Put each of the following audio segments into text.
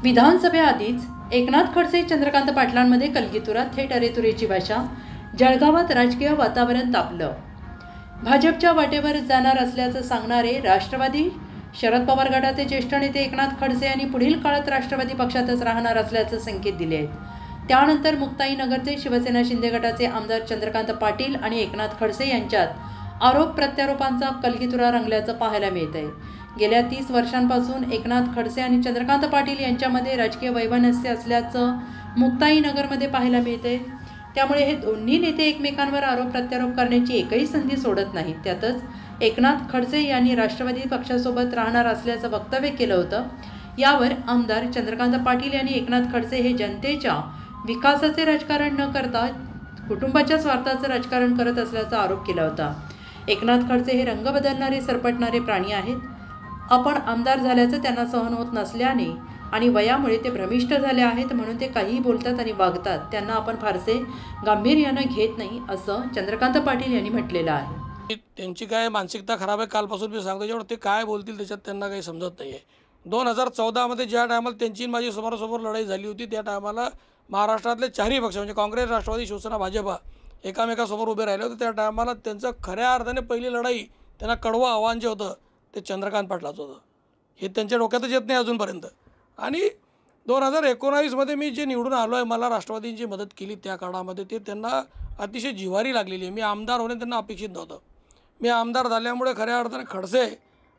विधानसभेआधीच एकनाथ खडसे चंद्रकांत पाटलांमध्ये कलगीतुरा थेट अरेतुरेची भाषा। जळगावात राजकीय वातावरण तापलं। भाजपच्या वाटेवर जाणार असल्याचं सांगणारे राष्ट्रवादी शरद पवार गटाचे ज्येष्ठ नेते एकनाथ खडसे यांनी पुढील काळात राष्ट्रवादी पक्षातच राहणार असल्याचे संकेत दिले आहेत। त्यानंतर मुक्ताईनगरचे शिवसेना शिंदे गटाचे आमदार चंद्रकांत पाटील आणि एकनाथ खडसे यांच्यात आरोप प्रत्यारोपांचा कलगीतुरा रंगल्याचं पाहायला मिळत आहे। गेल्या 30 वर्षांपासून एकनाथ खडसे आणि चंद्रकांत पाटील यांच्यामध्ये राजकीय वैमनस्य असल्याचं मुक्ताईनगरमध्ये पाहायला मिळते। त्यामुळे हे दोन्ही नेते एकमेकांवर आरोप प्रत्यारोप करण्याची एकही संधी सोडत नाहीत। त्यातच एकनाथ खडसे यांनी राष्ट्रवादी पक्षासोबत राहणार असल्याचं वक्तव्य केलं होतं। यावर आमदार चंद्रकांत पाटील यांनी एकनाथ खडसे हे जनतेच्या विकासाचे राजकारण न करता कुटुंबाच्या स्वार्थाचं राजकारण करत असल्याचा आरोप केला होता। एकनाथ खडसे हे रंग बदलणारे सरपटणारे प्राणी आहेत। आपण आमदार झाल्याचं त्यांना सहन होत नसल्याने आणि वयामुळे ते भ्रमिष्ट झाले आहेत, म्हणून ते काहीही बोलतात आणि वागतात। त्यांना आपण फारसे गांभीर्यानं घेत नाही असं चंद्रकांत पाटील यांनी म्हटलेलं आहे। त्यांची काय मानसिकता खराब आहे, कालपासून मी सांगतो जेवढं ते काय बोलतील त्याच्यात त्यांना काही समजत नाही आहे। 2014 मध्ये ज्या टायमाला त्यांची माझी समोरासमोर लढाई झाली होती त्या टायमाला महाराष्ट्रातले चारही पक्ष म्हणजे काँग्रेस, राष्ट्रवादी, शिवसेना, भाजपा एकामेकासमोर उभे राहिले होते। त्या टायमाला त्यांचं खऱ्या अर्थाने पहिली लढाई त्यांना कडवं आव्हान जे होतं ते चंद्रकांत पाटलाचं होतं। हे त्यांच्या डोक्यातच येत नाही अजूनपर्यंत। आणि 2019 मध्ये मी जे निवडून आलो आहे, मला राष्ट्रवादींची मदत केली त्या काळामध्ये, ते त्यांना अतिशय जिव्हारी लागलेली आहे। मी आमदार होणे त्यांना अपेक्षित नव्हतं। मी आमदार झाल्यामुळे खऱ्या अर्थाने खडसे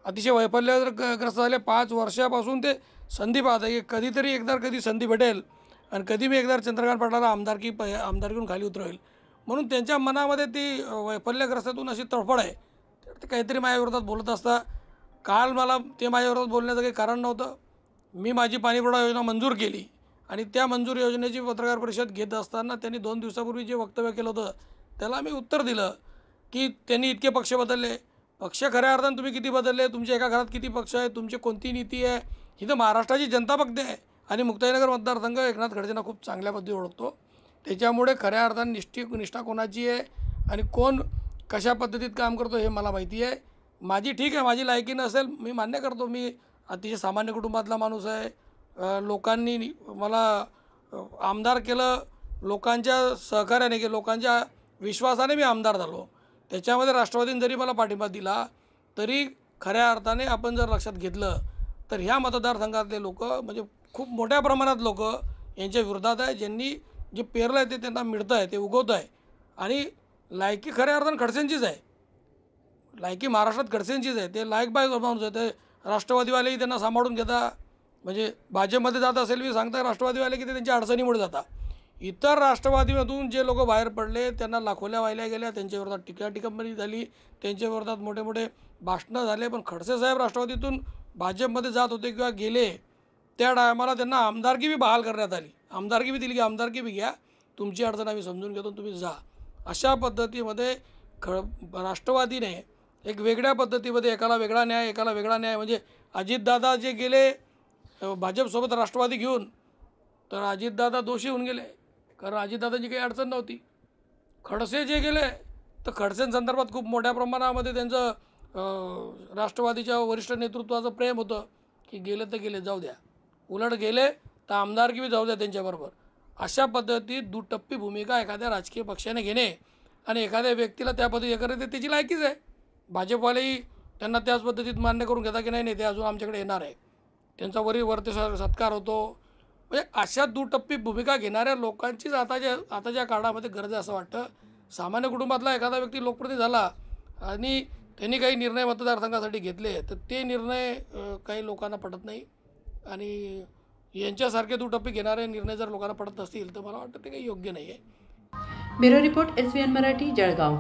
अतिशय वैफल्यग्रस्त झाले। 5 वर्षापासून ते संधी पाहत आहे की कधीतरी एकदा कधी संधी भेटेल आणि कधी मी एकदा चंद्रकांत पाटलाला आमदारकीतून खाली उतरवेल, म्हणून त्यांच्या मनामध्ये ती वैफल्यग्रस्तातून अशी तडफड आहे। ते काहीतरी माझ्याविरोधात बोलत असता। काल मला ते माझ्याविरोधात बोलण्याचं काही कारण नव्हतं। मी माझी पाणीपुरवठा योजना मंजूर केली आणि त्या मंजूर योजनेची पत्रकार परिषद घेत असताना त्यांनी 2 दिवसापूर्वी जे वक्तव्य केलं होतं त्याला मी उत्तर दिलं की त्यांनी इतके पक्ष बदलले। पक्ष खऱ्या अर्थाने तुम्ही किती बदलले, तुमच्या एका घरात किती पक्ष आहेत, तुमची कोणती नीती आहे, ही तर महाराष्ट्राची जनता बघते आहे। आणि मुक्ताईनगर मतदारसंघ एकनाथ खडसेंना खूप चांगल्या पद्धतीने ओळखतो। त्याच्यामुळे खऱ्या अर्थाने निष्ठा कोणाची आहे आणि कोण कशा पद्धतीत काम करतो हे मला माहिती आहे। माझी ठीक आहे, माझी लायकी नसेल, मी मान्य करतो, मी अतिशय सामान्य कुटुंबातला माणूस आहे। लोकांनी मला आमदार केलं, लोकांच्या सहकार्याने केलं, लोकांच्या विश्वासाने मी आमदार झालो। त्याच्यामध्ये राष्ट्रवादीने जरी मला पाठिंबा दिला तरी खऱ्या अर्थाने आपण जर लक्षात घेतलं तर ह्या मतदारसंघातले लोक म्हणजे खूप मोठ्या प्रमाणात लोक यांच्या विरोधात आहे। ज्यांनी जे पेरलं आहे ते त्यांना मिळतं आहे, ते उगवतं आहे। आणि लायकी खऱ्या अर्थाने खडसेंचीच आहे, लायकी महाराष्ट्रात खडसेंचीच आहे। ते लायक बाय माणूस आहे। ते राष्ट्रवादीवालेही त्यांना सांभाळून घेता, म्हणजे भाजपमध्ये जात असेल मी सांगता राष्ट्रवादीवाले की ते त्यांच्या अडचणीमुळे जाता। इतर राष्ट्रवादीमधून जे लोक बाहेर पडले त्यांना लाखोल्या वाहिल्या गेल्या, त्यांच्या विरोधात टिकामणी झाली, त्यांच्या विरोधात मोठे मोठे भाषणं झाले। पण खडसे साहेब राष्ट्रवादीतून भाजपमध्ये जात होते किंवा गेले त्या टायमाला त्यांना आमदारकी बी बहाल करण्यात आली, आमदारकी बी दिली की आमदारकी बी घ्या, तुमची अडचण आम्ही समजून घेतो, तुम्ही जा। अशा पद्धतीमध्ये राष्ट्रवादीने एक वेगळ्या पद्धतीमध्ये एकाला वेगळा न्याय एकाला वेगळा न्याय, म्हणजे अजितदादा जे गेले भाजपसोबत राष्ट्रवादी घेऊन तर अजितदादा दोषी होऊन गेले, कारण अजितदादांची काही अडचण नव्हती। खडसे जे गेले तर खडसेंसंदर्भात खूप मोठ्या प्रमाणामध्ये त्यांचं राष्ट्रवादीच्या वरिष्ठ नेतृत्वाचं प्रेम होतं की गेले तर गेले, जाऊ द्या, उलट गेले तर आमदारकी बी जाऊ द्या त्यांच्याबरोबर। अशा पद्धतीत दुटप्पी भूमिका एखाद्या राजकीय पक्षाने घेणे आणि एखाद्या व्यक्तीला त्या पद्धती करणे त्याची लायकीच आहे। भाजपवालेही त्यांना त्याच पद्धतीत मान्य करून घेता की नाही ते अजून आमच्याकडे येणार आहे, त्यांचा वरती सत्कार होतो। म्हणजे अशा दुटप्पी भूमिका घेणाऱ्या लोकांचीच आताच्या काळामध्ये गरज आहे असं वाटतं। सामान्य कुटुंबातला एखादा व्यक्ती लोकप्रतिनिधी झाला आणि त्यांनी काही निर्णय मतदारसंघासाठी घेतले तर ते निर्णय काही लोकांना पटत नाही आणि यांच्यासारखे दुटप्पी घेणारे निर्णय जर लोकांना पडत असतील तर मला वाटतं ते काही योग्य नाही आहे। Bureau report SVN Marathi, Jalgaon.